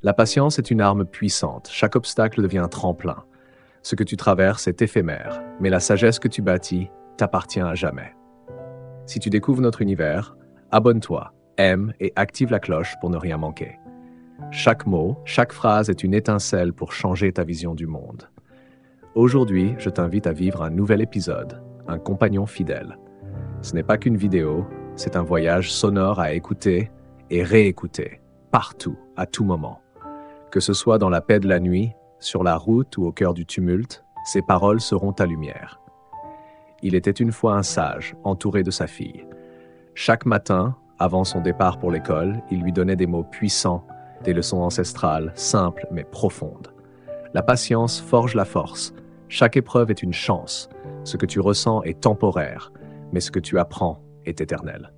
La patience est une arme puissante. Chaque obstacle devient un tremplin. Ce que tu traverses est éphémère, mais la sagesse que tu bâtis t'appartient à jamais. Si tu découvres notre univers, abonne-toi, aime et active la cloche pour ne rien manquer. Chaque mot, chaque phrase est une étincelle pour changer ta vision du monde. Aujourd'hui, je t'invite à vivre un nouvel épisode, un compagnon fidèle. Ce n'est pas qu'une vidéo, c'est un voyage sonore à écouter et réécouter, partout, à tout moment. Que ce soit dans la paix de la nuit, sur la route ou au cœur du tumulte, ces paroles seront ta lumière. Il était une fois un sage, entouré de sa fille. Chaque matin, avant son départ pour l'école, il lui donnait des mots puissants, des leçons ancestrales, simples mais profondes. La patience forge la force. Chaque épreuve est une chance. Ce que tu ressens est temporaire, mais ce que tu apprends est éternel.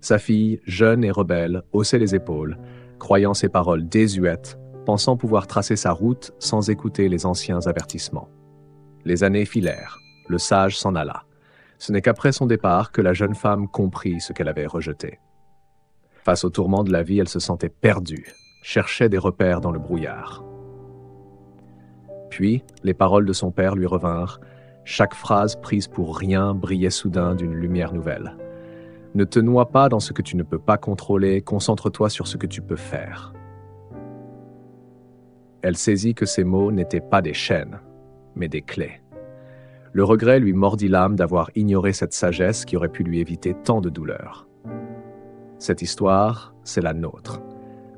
Sa fille, jeune et rebelle, haussait les épaules, croyant ses paroles désuètes, pensant pouvoir tracer sa route sans écouter les anciens avertissements. Les années filèrent, le sage s'en alla. Ce n'est qu'après son départ que la jeune femme comprit ce qu'elle avait rejeté. Face aux tourments de la vie, elle se sentait perdue, cherchait des repères dans le brouillard. Puis, les paroles de son père lui revinrent. Chaque phrase prise pour rien brillait soudain d'une lumière nouvelle. Ne te noie pas dans ce que tu ne peux pas contrôler, concentre-toi sur ce que tu peux faire. Elle saisit que ces mots n'étaient pas des chaînes, mais des clés. Le regret lui mordit l'âme d'avoir ignoré cette sagesse qui aurait pu lui éviter tant de douleurs. Cette histoire, c'est la nôtre.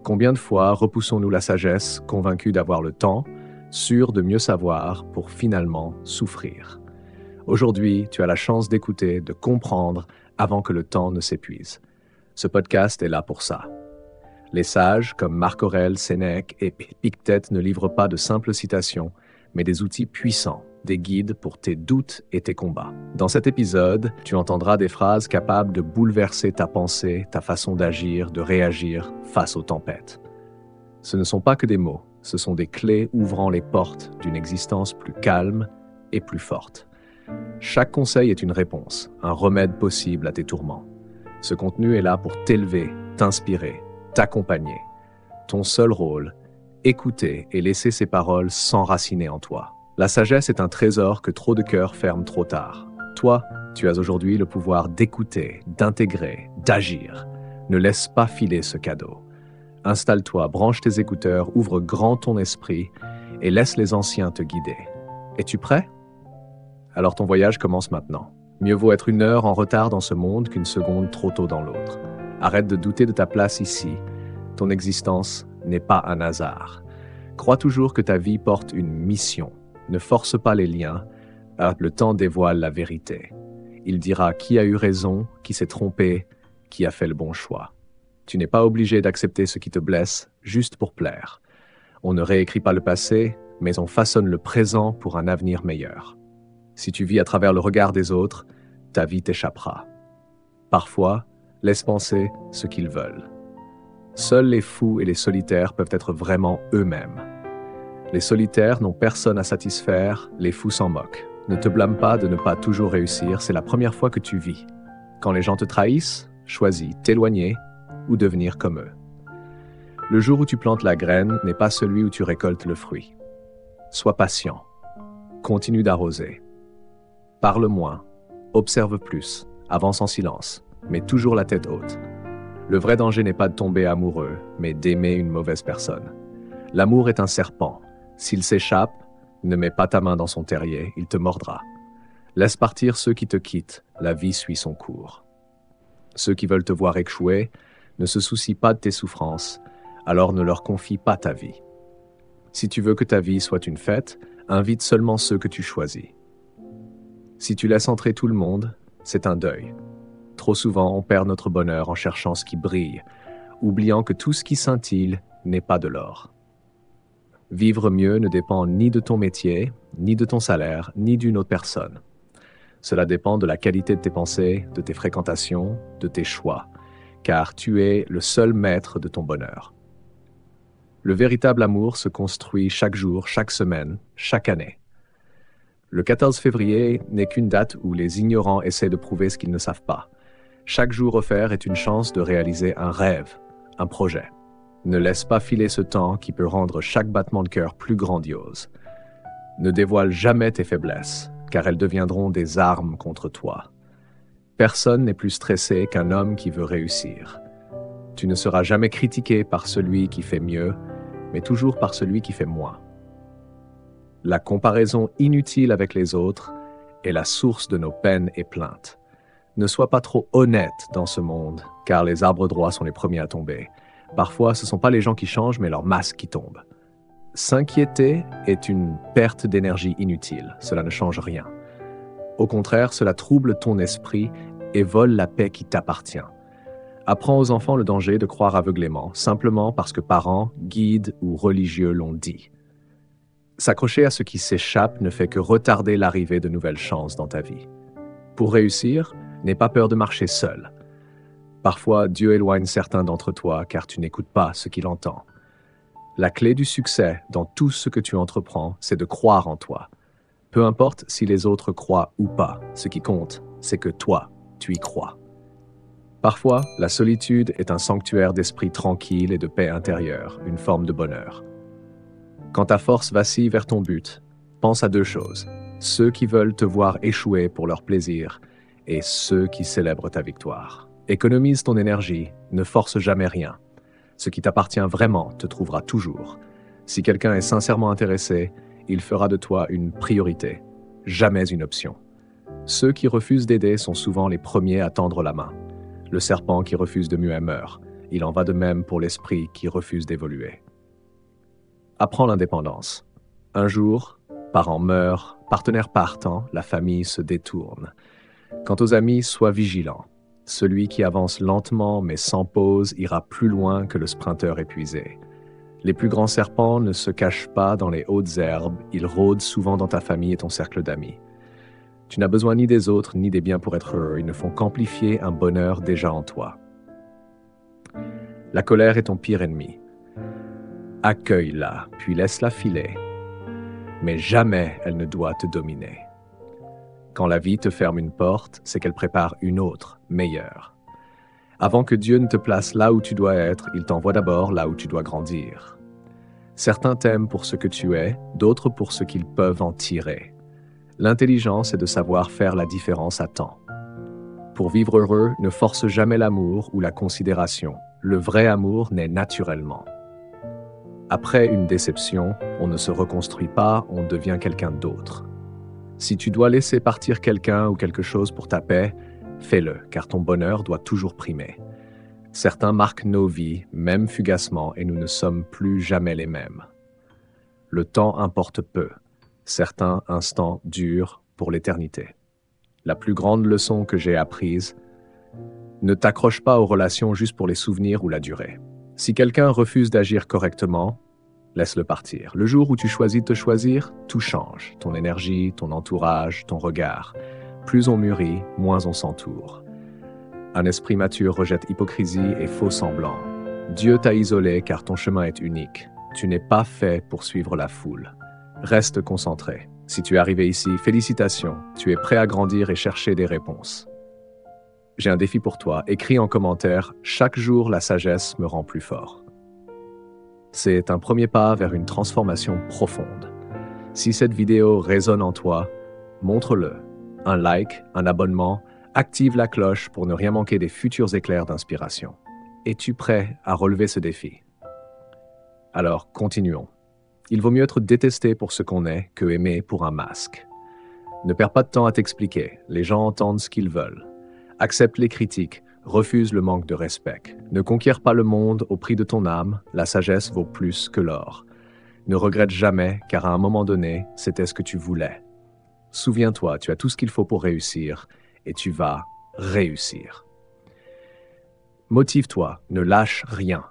Combien de fois repoussons-nous la sagesse, convaincus d'avoir le temps, sûrs de mieux savoir, pour finalement souffrir? Aujourd'hui, tu as la chance d'écouter, de comprendre, avant que le temps ne s'épuise. Ce podcast est là pour ça. Les sages, comme Marc Aurèle, Sénèque et Épictète, ne livrent pas de simples citations, mais des outils puissants, des guides pour tes doutes et tes combats. Dans cet épisode, tu entendras des phrases capables de bouleverser ta pensée, ta façon d'agir, de réagir face aux tempêtes. Ce ne sont pas que des mots, ce sont des clés ouvrant les portes d'une existence plus calme et plus forte. Chaque conseil est une réponse, un remède possible à tes tourments. Ce contenu est là pour t'élever, t'inspirer, t'accompagner. Ton seul rôle, écouter et laisser ces paroles s'enraciner en toi. La sagesse est un trésor que trop de cœurs ferment trop tard. Toi, tu as aujourd'hui le pouvoir d'écouter, d'intégrer, d'agir. Ne laisse pas filer ce cadeau. Installe-toi, branche tes écouteurs, ouvre grand ton esprit et laisse les anciens te guider. Es-tu prêt? Alors ton voyage commence maintenant. Mieux vaut être 1 heure en retard dans ce monde qu'une seconde trop tôt dans l'autre. Arrête de douter de ta place ici. Ton existence n'est pas un hasard. Crois toujours que ta vie porte une mission. Ne force pas les liens. Le temps dévoile la vérité. Il dira qui a eu raison, qui s'est trompé, qui a fait le bon choix. Tu n'es pas obligé d'accepter ce qui te blesse juste pour plaire. On ne réécrit pas le passé, mais on façonne le présent pour un avenir meilleur. Si tu vis à travers le regard des autres, ta vie t'échappera. Parfois, laisse penser ce qu'ils veulent. Seuls les fous et les solitaires peuvent être vraiment eux-mêmes. Les solitaires n'ont personne à satisfaire, les fous s'en moquent. Ne te blâme pas de ne pas toujours réussir, c'est la première fois que tu vis. Quand les gens te trahissent, choisis t'éloigner ou devenir comme eux. Le jour où tu plantes la graine n'est pas celui où tu récoltes le fruit. Sois patient. Continue d'arroser. Parle moins, observe plus, avance en silence, mais toujours la tête haute. Le vrai danger n'est pas de tomber amoureux, mais d'aimer une mauvaise personne. L'amour est un serpent. S'il s'échappe, ne mets pas ta main dans son terrier, il te mordra. Laisse partir ceux qui te quittent, la vie suit son cours. Ceux qui veulent te voir échouer ne se soucient pas de tes souffrances, alors ne leur confie pas ta vie. Si tu veux que ta vie soit une fête, invite seulement ceux que tu choisis. Si tu laisses entrer tout le monde, c'est un deuil. Trop souvent, on perd notre bonheur en cherchant ce qui brille, oubliant que tout ce qui scintille n'est pas de l'or. Vivre mieux ne dépend ni de ton métier, ni de ton salaire, ni d'une autre personne. Cela dépend de la qualité de tes pensées, de tes fréquentations, de tes choix, car tu es le seul maître de ton bonheur. Le véritable amour se construit chaque jour, chaque semaine, chaque année. Le 14 février n'est qu'une date où les ignorants essaient de prouver ce qu'ils ne savent pas. Chaque jour offert est une chance de réaliser un rêve, un projet. Ne laisse pas filer ce temps qui peut rendre chaque battement de cœur plus grandiose. Ne dévoile jamais tes faiblesses, car elles deviendront des armes contre toi. Personne n'est plus stressé qu'un homme qui veut réussir. Tu ne seras jamais critiqué par celui qui fait mieux, mais toujours par celui qui fait moins. La comparaison inutile avec les autres est la source de nos peines et plaintes. Ne sois pas trop honnête dans ce monde, car les arbres droits sont les premiers à tomber. Parfois, ce ne sont pas les gens qui changent, mais leur masque qui tombe. S'inquiéter est une perte d'énergie inutile, cela ne change rien. Au contraire, cela trouble ton esprit et vole la paix qui t'appartient. Apprends aux enfants le danger de croire aveuglément, simplement parce que parents, guides ou religieux l'ont dit. S'accrocher à ce qui s'échappe ne fait que retarder l'arrivée de nouvelles chances dans ta vie. Pour réussir, n'aie pas peur de marcher seul. Parfois, Dieu éloigne certains d'entre toi car tu n'écoutes pas ce qu'il entend. La clé du succès dans tout ce que tu entreprends, c'est de croire en toi. Peu importe si les autres croient ou pas, ce qui compte, c'est que toi, tu y crois. Parfois, la solitude est un sanctuaire d'esprit tranquille et de paix intérieure, une forme de bonheur. Quand ta force vacille vers ton but, pense à deux choses. Ceux qui veulent te voir échouer pour leur plaisir et ceux qui célèbrent ta victoire. Économise ton énergie, ne force jamais rien. Ce qui t'appartient vraiment te trouvera toujours. Si quelqu'un est sincèrement intéressé, il fera de toi une priorité, jamais une option. Ceux qui refusent d'aider sont souvent les premiers à tendre la main. Le serpent qui refuse de muer meurt. Il en va de même pour l'esprit qui refuse d'évoluer. Apprends l'indépendance. Un jour, parents meurent, partenaires partent, la famille se détourne. Quant aux amis, sois vigilant. Celui qui avance lentement mais sans pause ira plus loin que le sprinteur épuisé. Les plus grands serpents ne se cachent pas dans les hautes herbes, ils rôdent souvent dans ta famille et ton cercle d'amis. Tu n'as besoin ni des autres ni des biens pour être heureux, ils ne font qu'amplifier un bonheur déjà en toi. La colère est ton pire ennemi. Accueille-la, puis laisse-la filer. Mais jamais elle ne doit te dominer. Quand la vie te ferme une porte, c'est qu'elle prépare une autre, meilleure. Avant que Dieu ne te place là où tu dois être, il t'envoie d'abord là où tu dois grandir. Certains t'aiment pour ce que tu es, d'autres pour ce qu'ils peuvent en tirer. L'intelligence est de savoir faire la différence à temps. Pour vivre heureux, ne force jamais l'amour ou la considération. Le vrai amour naît naturellement. Après une déception, on ne se reconstruit pas, on devient quelqu'un d'autre. Si tu dois laisser partir quelqu'un ou quelque chose pour ta paix, fais-le, car ton bonheur doit toujours primer. Certains marquent nos vies, même fugacement, et nous ne sommes plus jamais les mêmes. Le temps importe peu. Certains instants durent pour l'éternité. La plus grande leçon que j'ai apprise, ne t'accroche pas aux relations juste pour les souvenirs ou la durée. Si quelqu'un refuse d'agir correctement, laisse-le partir. Le jour où tu choisis de te choisir, tout change. Ton énergie, ton entourage, ton regard. Plus on mûrit, moins on s'entoure. Un esprit mature rejette hypocrisie et faux semblants. Dieu t'a isolé car ton chemin est unique. Tu n'es pas fait pour suivre la foule. Reste concentré. Si tu es arrivé ici, félicitations. Tu es prêt à grandir et chercher des réponses. J'ai un défi pour toi. Écris en commentaire « Chaque jour, la sagesse me rend plus fort ». C'est un premier pas vers une transformation profonde. Si cette vidéo résonne en toi, montre-le. Un like, un abonnement, active la cloche pour ne rien manquer des futurs éclairs d'inspiration. Es-tu prêt à relever ce défi? Alors, continuons. Il vaut mieux être détesté pour ce qu'on est que aimé pour un masque. Ne perds pas de temps à t'expliquer. Les gens entendent ce qu'ils veulent. Accepte les critiques, refuse le manque de respect. Ne conquiers pas le monde au prix de ton âme, la sagesse vaut plus que l'or. Ne regrette jamais, car à un moment donné, c'était ce que tu voulais. Souviens-toi, tu as tout ce qu'il faut pour réussir, et tu vas réussir. Motive-toi, ne lâche rien.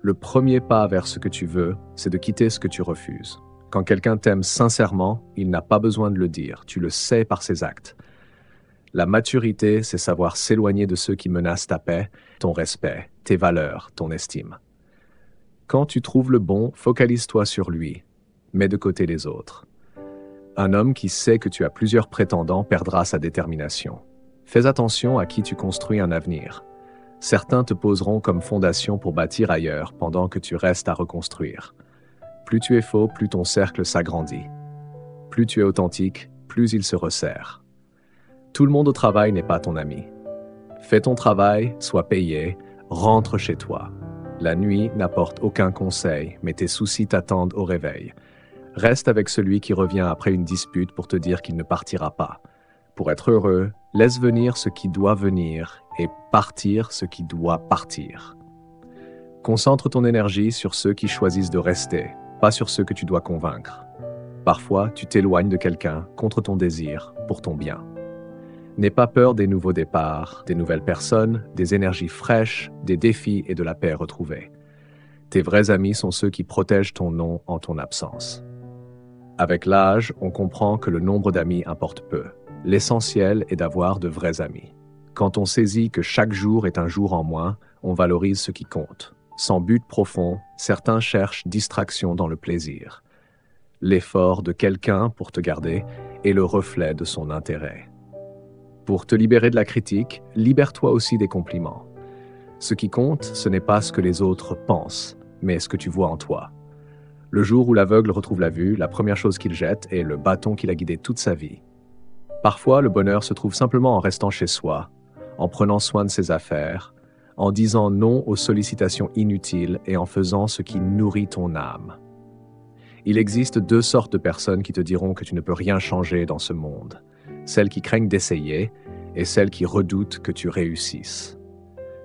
Le premier pas vers ce que tu veux, c'est de quitter ce que tu refuses. Quand quelqu'un t'aime sincèrement, il n'a pas besoin de le dire, tu le sais par ses actes. La maturité, c'est savoir s'éloigner de ceux qui menacent ta paix, ton respect, tes valeurs, ton estime. Quand tu trouves le bon, focalise-toi sur lui. Mets de côté les autres. Un homme qui sait que tu as plusieurs prétendants perdra sa détermination. Fais attention à qui tu construis un avenir. Certains te poseront comme fondation pour bâtir ailleurs pendant que tu restes à reconstruire. Plus tu es faux, plus ton cercle s'agrandit. Plus tu es authentique, plus il se resserre. Tout le monde au travail n'est pas ton ami. Fais ton travail, sois payé, rentre chez toi. La nuit n'apporte aucun conseil, mais tes soucis t'attendent au réveil. Reste avec celui qui revient après une dispute pour te dire qu'il ne partira pas. Pour être heureux, laisse venir ce qui doit venir et partir ce qui doit partir. Concentre ton énergie sur ceux qui choisissent de rester, pas sur ceux que tu dois convaincre. Parfois, tu t'éloignes de quelqu'un contre ton désir, pour ton bien. N'aie pas peur des nouveaux départs, des nouvelles personnes, des énergies fraîches, des défis et de la paix retrouvée. Tes vrais amis sont ceux qui protègent ton nom en ton absence. Avec l'âge, on comprend que le nombre d'amis importe peu. L'essentiel est d'avoir de vrais amis. Quand on saisit que chaque jour est un jour en moins, on valorise ce qui compte. Sans but profond, certains cherchent distraction dans le plaisir. L'effort de quelqu'un pour te garder est le reflet de son intérêt. Pour te libérer de la critique, libère-toi aussi des compliments. Ce qui compte, ce n'est pas ce que les autres pensent, mais ce que tu vois en toi. Le jour où l'aveugle retrouve la vue, la première chose qu'il jette est le bâton qu'il a guidé toute sa vie. Parfois, le bonheur se trouve simplement en restant chez soi, en prenant soin de ses affaires, en disant non aux sollicitations inutiles et en faisant ce qui nourrit ton âme. Il existe deux sortes de personnes qui te diront que tu ne peux rien changer dans ce monde. Celles qui craignent d'essayer et celles qui redoutent que tu réussisses.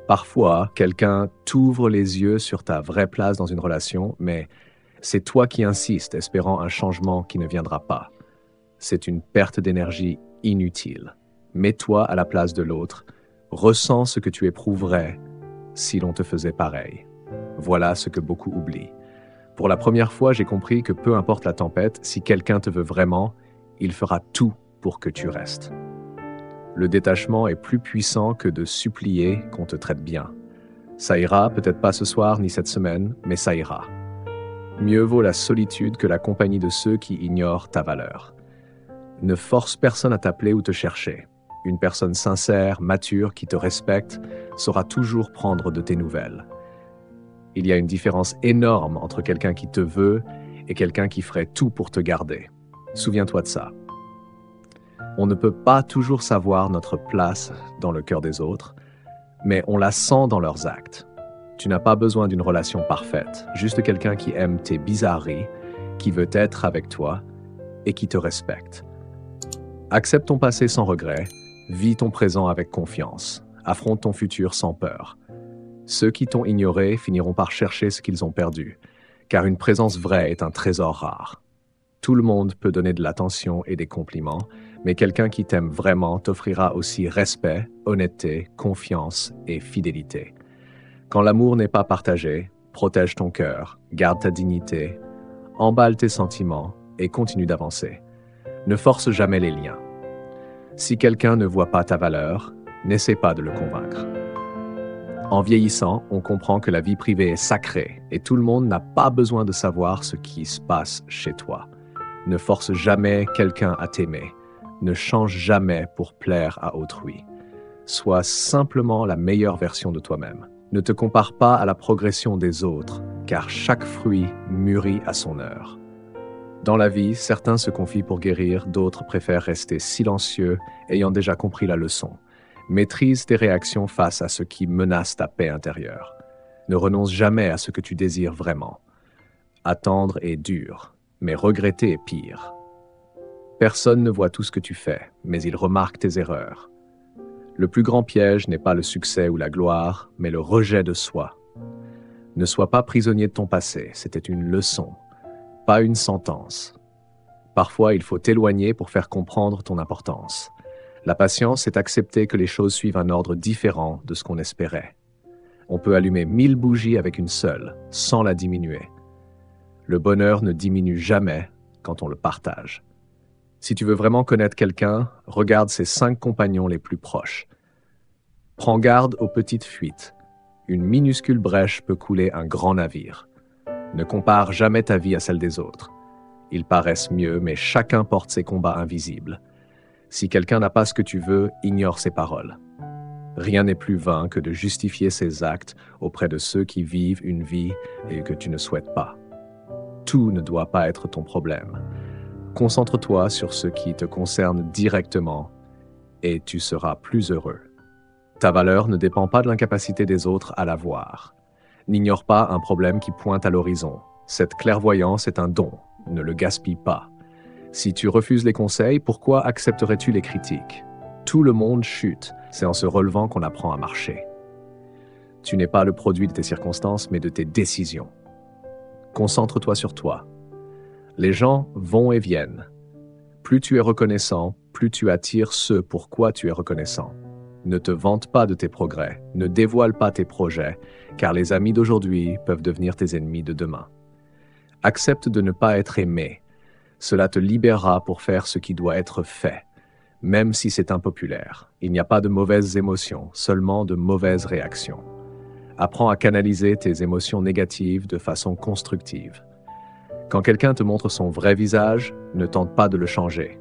Parfois, quelqu'un t'ouvre les yeux sur ta vraie place dans une relation, mais c'est toi qui insistes, espérant un changement qui ne viendra pas. C'est une perte d'énergie inutile. Mets-toi à la place de l'autre, ressens ce que tu éprouverais si l'on te faisait pareil. Voilà ce que beaucoup oublient. Pour la première fois, j'ai compris que peu importe la tempête, si quelqu'un te veut vraiment, il fera tout pour que tu restes. Le détachement est plus puissant que de supplier qu'on te traite bien. Ça ira, peut-être pas ce soir ni cette semaine, mais ça ira. Mieux vaut la solitude que la compagnie de ceux qui ignorent ta valeur. Ne force personne à t'appeler ou te chercher. Une personne sincère, mature, qui te respecte, saura toujours prendre de tes nouvelles. Il y a une différence énorme entre quelqu'un qui te veut et quelqu'un qui ferait tout pour te garder. Souviens-toi de ça. On ne peut pas toujours savoir notre place dans le cœur des autres, mais on la sent dans leurs actes. Tu n'as pas besoin d'une relation parfaite, juste quelqu'un qui aime tes bizarreries, qui veut être avec toi et qui te respecte. Accepte ton passé sans regret, vis ton présent avec confiance, affronte ton futur sans peur. Ceux qui t'ont ignoré finiront par chercher ce qu'ils ont perdu, car une présence vraie est un trésor rare. Tout le monde peut donner de l'attention et des compliments, mais quelqu'un qui t'aime vraiment t'offrira aussi respect, honnêteté, confiance et fidélité. Quand l'amour n'est pas partagé, protège ton cœur, garde ta dignité, emballe tes sentiments et continue d'avancer. Ne force jamais les liens. Si quelqu'un ne voit pas ta valeur, n'essaie pas de le convaincre. En vieillissant, on comprend que la vie privée est sacrée et tout le monde n'a pas besoin de savoir ce qui se passe chez toi. Ne force jamais quelqu'un à t'aimer. Ne change jamais pour plaire à autrui. Sois simplement la meilleure version de toi-même. Ne te compare pas à la progression des autres, car chaque fruit mûrit à son heure. Dans la vie, certains se confient pour guérir, d'autres préfèrent rester silencieux, ayant déjà compris la leçon. Maîtrise tes réactions face à ce qui menace ta paix intérieure. Ne renonce jamais à ce que tu désires vraiment. Attendre est dur, mais regretter est pire. Personne ne voit tout ce que tu fais, mais il remarque tes erreurs. Le plus grand piège n'est pas le succès ou la gloire, mais le rejet de soi. Ne sois pas prisonnier de ton passé, c'était une leçon, pas une sentence. Parfois, il faut t'éloigner pour faire comprendre ton importance. La patience, c'est accepter que les choses suivent un ordre différent de ce qu'on espérait. On peut allumer 1000 bougies avec une seule, sans la diminuer. Le bonheur ne diminue jamais quand on le partage. Si tu veux vraiment connaître quelqu'un, regarde ses 5 compagnons les plus proches. Prends garde aux petites fuites. Une minuscule brèche peut couler un grand navire. Ne compare jamais ta vie à celle des autres. Ils paraissent mieux, mais chacun porte ses combats invisibles. Si quelqu'un n'a pas ce que tu veux, ignore ses paroles. Rien n'est plus vain que de justifier ses actes auprès de ceux qui vivent une vie et que tu ne souhaites pas. Tout ne doit pas être ton problème. Concentre-toi sur ce qui te concerne directement et tu seras plus heureux. Ta valeur ne dépend pas de l'incapacité des autres à la voir. N'ignore pas un problème qui pointe à l'horizon. Cette clairvoyance est un don, ne le gaspille pas. Si tu refuses les conseils, pourquoi accepterais-tu les critiques? Tout le monde chute, c'est en se relevant qu'on apprend à marcher. Tu n'es pas le produit de tes circonstances, mais de tes décisions. Concentre-toi sur toi. Les gens vont et viennent. Plus tu es reconnaissant, plus tu attires ce pourquoi tu es reconnaissant. Ne te vante pas de tes progrès, ne dévoile pas tes projets, car les amis d'aujourd'hui peuvent devenir tes ennemis de demain. Accepte de ne pas être aimé. Cela te libérera pour faire ce qui doit être fait, même si c'est impopulaire. Il n'y a pas de mauvaises émotions, seulement de mauvaises réactions. Apprends à canaliser tes émotions négatives de façon constructive. Quand quelqu'un te montre son vrai visage, ne tente pas de le changer.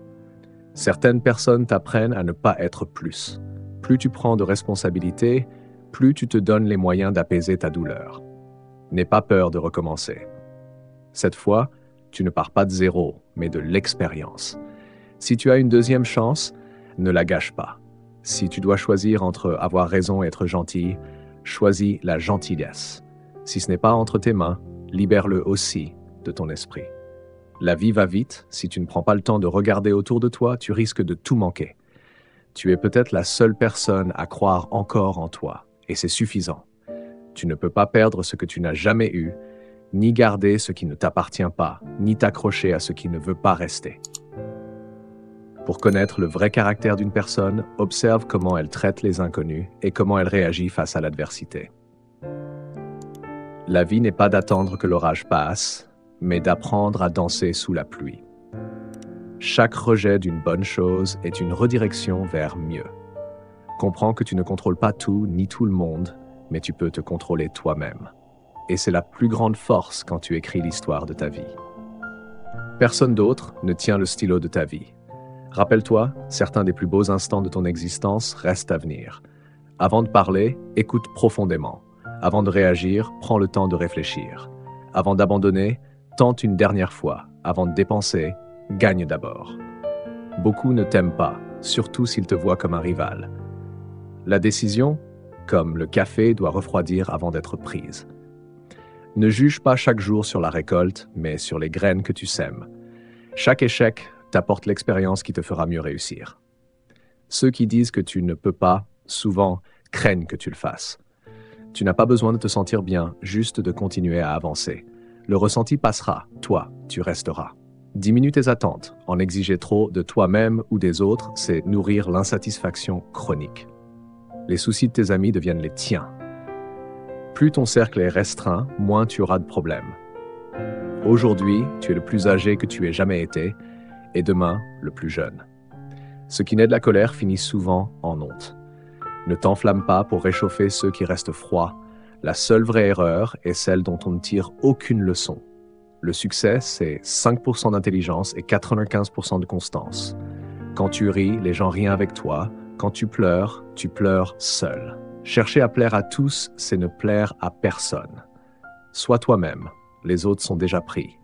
Certaines personnes t'apprennent à ne pas être plus. Plus tu prends de responsabilités, plus tu te donnes les moyens d'apaiser ta douleur. N'aie pas peur de recommencer. Cette fois, tu ne pars pas de zéro, mais de l'expérience. Si tu as une deuxième chance, ne la gâche pas. Si tu dois choisir entre avoir raison et être gentil, choisis la gentillesse. Si ce n'est pas entre tes mains, libère-le aussi de ton esprit. La vie va vite, si tu ne prends pas le temps de regarder autour de toi, tu risques de tout manquer. Tu es peut-être la seule personne à croire encore en toi, et c'est suffisant. Tu ne peux pas perdre ce que tu n'as jamais eu, ni garder ce qui ne t'appartient pas, ni t'accrocher à ce qui ne veut pas rester. Pour connaître le vrai caractère d'une personne, observe comment elle traite les inconnus et comment elle réagit face à l'adversité. La vie n'est pas d'attendre que l'orage passe, mais d'apprendre à danser sous la pluie. Chaque rejet d'une bonne chose est une redirection vers mieux. Comprends que tu ne contrôles pas tout ni tout le monde, mais tu peux te contrôler toi-même. Et c'est la plus grande force quand tu écris l'histoire de ta vie. Personne d'autre ne tient le stylo de ta vie. Rappelle-toi, certains des plus beaux instants de ton existence restent à venir. Avant de parler, écoute profondément. Avant de réagir, prends le temps de réfléchir. Avant d'abandonner, tente une dernière fois. Avant de dépenser, gagne d'abord. Beaucoup ne t'aiment pas, surtout s'ils te voient comme un rival. La décision, comme le café, doit refroidir avant d'être prise. Ne juge pas chaque jour sur la récolte, mais sur les graines que tu sèmes. Chaque échec t'apporte l'expérience qui te fera mieux réussir. Ceux qui disent que tu ne peux pas, souvent, craignent que tu le fasses. Tu n'as pas besoin de te sentir bien, juste de continuer à avancer. Le ressenti passera, toi, tu resteras. Diminue tes attentes. En exiger trop de toi-même ou des autres, c'est nourrir l'insatisfaction chronique. Les soucis de tes amis deviennent les tiens. Plus ton cercle est restreint, moins tu auras de problèmes. Aujourd'hui, tu es le plus âgé que tu aies jamais été, et demain, le plus jeune. Ce qui naît de la colère finit souvent en honte. Ne t'enflamme pas pour réchauffer ceux qui restent froids. La seule vraie erreur est celle dont on ne tire aucune leçon. Le succès, c'est 5% d'intelligence et 95% de constance. Quand tu ris, les gens rient avec toi. Quand tu pleures seul. Chercher à plaire à tous, c'est ne plaire à personne. Sois toi-même, les autres sont déjà pris.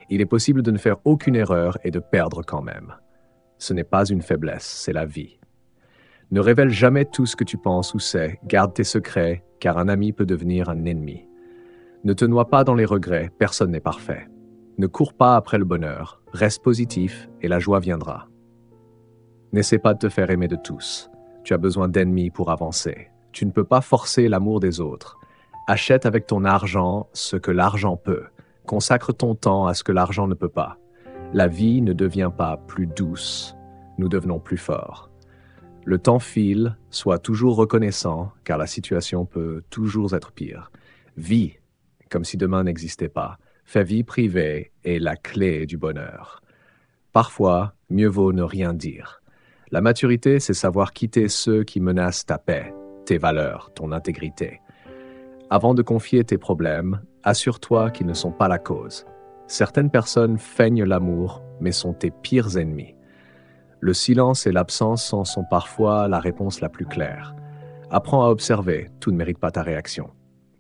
Il est possible de ne faire aucune erreur et de perdre quand même. Ce n'est pas une faiblesse, c'est la vie. Ne révèle jamais tout ce que tu penses ou sais, garde tes secrets, car un ami peut devenir un ennemi. Ne te noie pas dans les regrets, personne n'est parfait. Ne cours pas après le bonheur, reste positif et la joie viendra. N'essaie pas de te faire aimer de tous. Tu as besoin d'ennemis pour avancer. Tu ne peux pas forcer l'amour des autres. Achète avec ton argent ce que l'argent peut. Consacre ton temps à ce que l'argent ne peut pas. La vie ne devient pas plus douce. Nous devenons plus forts. Le temps file, sois toujours reconnaissant, car la situation peut toujours être pire. Vis comme si demain n'existait pas. Fais vie privée est la clé du bonheur. Parfois, mieux vaut ne rien dire. La maturité, c'est savoir quitter ceux qui menacent ta paix, tes valeurs, ton intégrité. Avant de confier tes problèmes, assure-toi qu'ils ne sont pas la cause. Certaines personnes feignent l'amour, mais sont tes pires ennemis. Le silence et l'absence en sont parfois la réponse la plus claire. Apprends à observer, tout ne mérite pas ta réaction.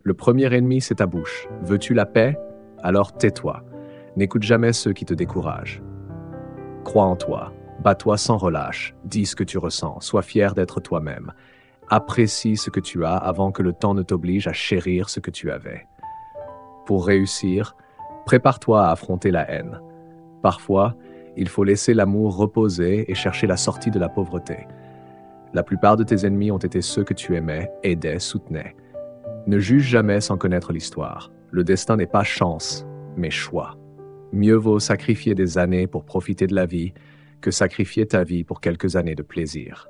Le premier ennemi, c'est ta bouche. Veux-tu la paix? Alors tais-toi. N'écoute jamais ceux qui te découragent. Crois en toi. Bats-toi sans relâche. Dis ce que tu ressens. Sois fier d'être toi-même. Apprécie ce que tu as avant que le temps ne t'oblige à chérir ce que tu avais. Pour réussir, prépare-toi à affronter la haine. Parfois, il faut laisser l'amour reposer et chercher la sortie de la pauvreté. La plupart de tes ennemis ont été ceux que tu aimais, aidais, soutenais. Ne juge jamais sans connaître l'histoire. Le destin n'est pas chance, mais choix. Mieux vaut sacrifier des années pour profiter de la vie que sacrifier ta vie pour quelques années de plaisir.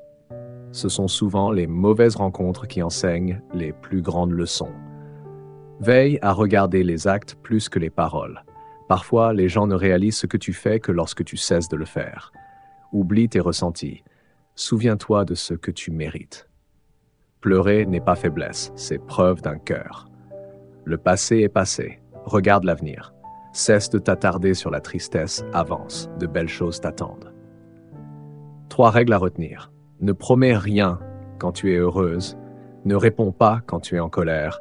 Ce sont souvent les mauvaises rencontres qui enseignent les plus grandes leçons. Veille à regarder les actes plus que les paroles. Parfois, les gens ne réalisent ce que tu fais que lorsque tu cesses de le faire. Oublie tes ressentis. Souviens-toi de ce que tu mérites. Pleurer n'est pas faiblesse, c'est preuve d'un cœur. Le passé est passé, regarde l'avenir. Cesse de t'attarder sur la tristesse, avance, de belles choses t'attendent. 3 règles à retenir. Ne promets rien quand tu es heureuse, ne réponds pas quand tu es en colère,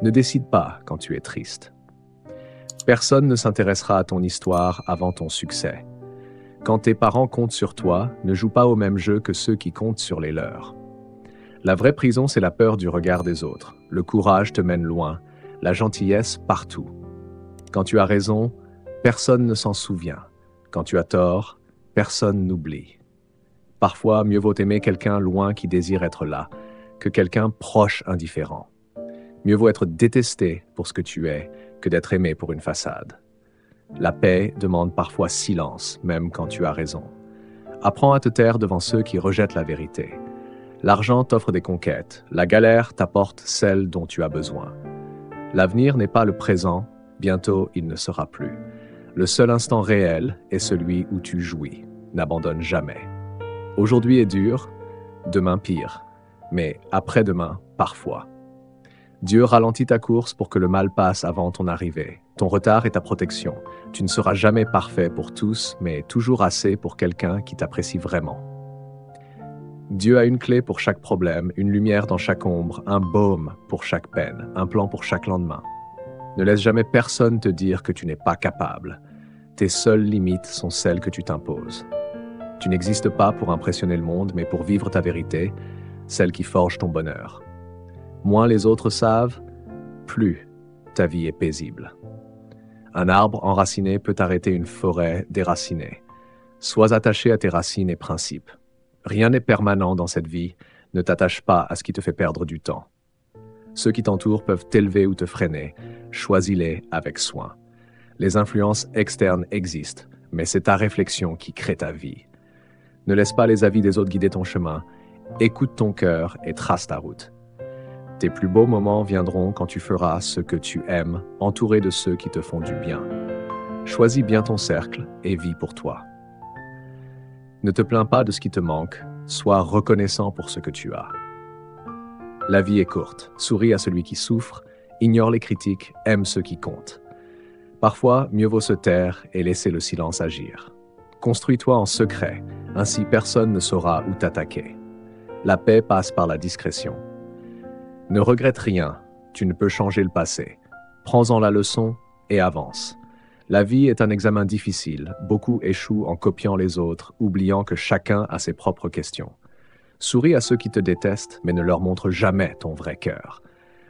ne décide pas quand tu es triste. Personne ne s'intéressera à ton histoire avant ton succès. Quand tes parents comptent sur toi, ne joue pas au même jeu que ceux qui comptent sur les leurs. La vraie prison, c'est la peur du regard des autres. Le courage te mène loin, la gentillesse partout. Quand tu as raison, personne ne s'en souvient. Quand tu as tort, personne n'oublie. Parfois, mieux vaut aimer quelqu'un loin qui désire être là, que quelqu'un proche indifférent. Mieux vaut être détesté pour ce que tu es, que d'être aimé pour une façade. La paix demande parfois silence, même quand tu as raison. Apprends à te taire devant ceux qui rejettent la vérité. L'argent t'offre des conquêtes, la galère t'apporte celle dont tu as besoin. L'avenir n'est pas le présent, bientôt il ne sera plus. Le seul instant réel est celui où tu jouis. N'abandonne jamais. Aujourd'hui est dur, demain pire, mais après-demain, parfois. Dieu ralentit ta course pour que le mal passe avant ton arrivée. Ton retard est ta protection. Tu ne seras jamais parfait pour tous, mais toujours assez pour quelqu'un qui t'apprécie vraiment. Dieu a une clé pour chaque problème, une lumière dans chaque ombre, un baume pour chaque peine, un plan pour chaque lendemain. Ne laisse jamais personne te dire que tu n'es pas capable. Tes seules limites sont celles que tu t'imposes. Tu n'existes pas pour impressionner le monde, mais pour vivre ta vérité, celle qui forge ton bonheur. Moins les autres savent, plus ta vie est paisible. Un arbre enraciné peut arrêter une forêt déracinée. Sois attaché à tes racines et principes. Rien n'est permanent dans cette vie, ne t'attache pas à ce qui te fait perdre du temps. Ceux qui t'entourent peuvent t'élever ou te freiner, choisis-les avec soin. Les influences externes existent, mais c'est ta réflexion qui crée ta vie. Ne laisse pas les avis des autres guider ton chemin, écoute ton cœur et trace ta route. Tes plus beaux moments viendront quand tu feras ce que tu aimes, entouré de ceux qui te font du bien. Choisis bien ton cercle et vis pour toi. Ne te plains pas de ce qui te manque, sois reconnaissant pour ce que tu as. La vie est courte, souris à celui qui souffre, ignore les critiques, aime ceux qui comptent. Parfois, mieux vaut se taire et laisser le silence agir. Construis-toi en secret, ainsi personne ne saura où t'attaquer. La paix passe par la discrétion. Ne regrette rien, tu ne peux changer le passé. Prends-en la leçon et avance. La vie est un examen difficile, beaucoup échouent en copiant les autres, oubliant que chacun a ses propres questions. Souris à ceux qui te détestent, mais ne leur montre jamais ton vrai cœur.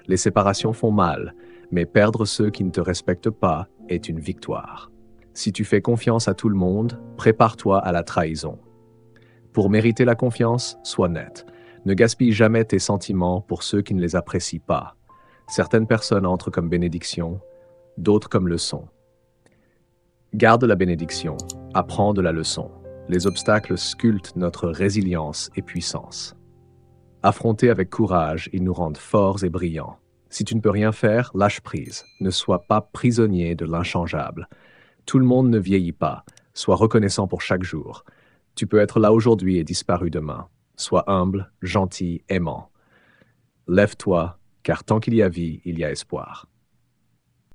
Les séparations font mal, mais perdre ceux qui ne te respectent pas est une victoire. Si tu fais confiance à tout le monde, prépare-toi à la trahison. Pour mériter la confiance, sois net. Ne gaspille jamais tes sentiments pour ceux qui ne les apprécient pas. Certaines personnes entrent comme bénédiction, d'autres comme leçon. Garde la bénédiction, apprends de la leçon. Les obstacles sculptent notre résilience et puissance. Affrontés avec courage, ils nous rendent forts et brillants. Si tu ne peux rien faire, lâche prise. Ne sois pas prisonnier de l'inchangeable. Tout le monde ne vieillit pas. Sois reconnaissant pour chaque jour. Tu peux être là aujourd'hui et disparu demain. Sois humble, gentil, aimant. Lève-toi, car tant qu'il y a vie, il y a espoir.